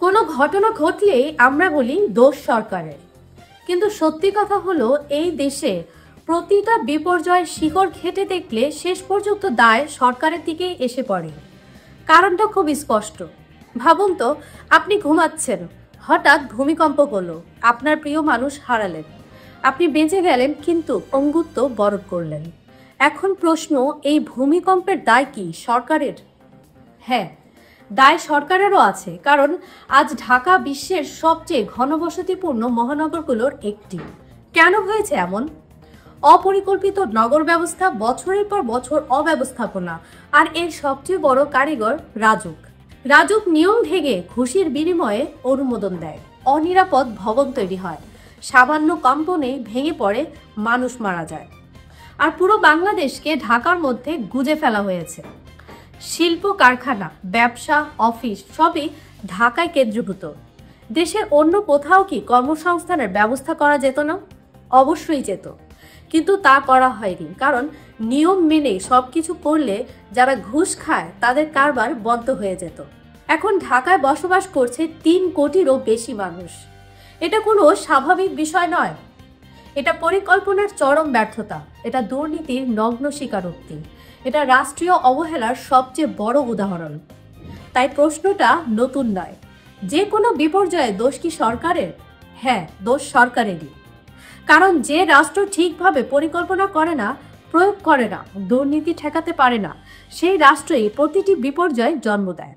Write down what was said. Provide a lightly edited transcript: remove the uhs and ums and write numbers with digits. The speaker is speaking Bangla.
কোনো ঘটনা ঘটলে আমরা বলি দোষ সরকারের, কিন্তু সত্যি কথা হলো এই দেশে প্রতিটা বিপর্যয়ের শিকড় ঘেঁটে দেখলে শেষ পর্যন্ত দায় সরকারের দিকেই এসে পড়ে। কারণটা খুব স্পষ্ট। ভাবুন তো, আপনি ঘুমাচ্ছেন, হঠাৎ ভূমিকম্প হলো, আপনার প্রিয় মানুষ হারালেন, আপনি বেঁচে গেলেন কিন্তু অঙ্গুত্ব বরণ করলেন। এখন প্রশ্ন, এই ভূমিকম্পের দায় কি সরকারের? হ্যাঁ, দায় সরকারেরও আছে, কারণ আজ ঢাকা বিশ্বের সবচেয়ে ঘনবসতিপূর্ণ মহানগরগুলোর একটি। কেন হয়েছে এমন? অপরিকল্পিত নগর ব্যবস্থা, বছরের পর বছর অব্যবস্থাপনা, আর এর সবচেয়ে বড় কারিগর রাজুক নিয়ম ভেঙে ঘুষের বিনিময়ে অনুমোদন দেয়। অনিরাপদ ভবন তৈরি হয়, সামান্য কম্পনে ভেঙে পড়ে, মানুষ মারা যায়। আর পুরো বাংলাদেশকে ঢাকার মধ্যে গুজে ফেলা হয়েছে। শিল্প কারখানা, ব্যবসা, অফিস সবই ঢাকায় কেন্দ্রীভূত। দেশের অন্য কোথাও কি কর্মসংস্থানের ব্যবস্থা করা যেত না? অবশ্যই যেত, কিন্তু তা করা হয়নি, কারণ নিয়ম মেনে সবকিছু করলে যারা ঘুষ খায় তাদের কারবার বন্ধ হয়ে যেত। এখন ঢাকায় বসবাস করছে 3 কোটিরও বেশি মানুষ। এটা কোনো স্বাভাবিক বিষয় নয়। এটা পরিকল্পনার চরম ব্যর্থতা, এটা দুর্নীতির নগ্ন স্বীকারোক্তি, এটা রাষ্ট্রীয় অবহেলার সবচেয়ে বড় উদাহরণ। তাই প্রশ্নটা নতুন নয়, যে কোনো বিপর্যয়ে দোষ কি সরকারের? হ্যাঁ, দোষ সরকারেরই। কারণ যে রাষ্ট্র ঠিকভাবে পরিকল্পনা করে না, প্রয়োগ করে না, দুর্নীতি ঠেকাতে পারে না, সেই রাষ্ট্রই প্রতিটি বিপর্যয়ে জন্ম দেয়।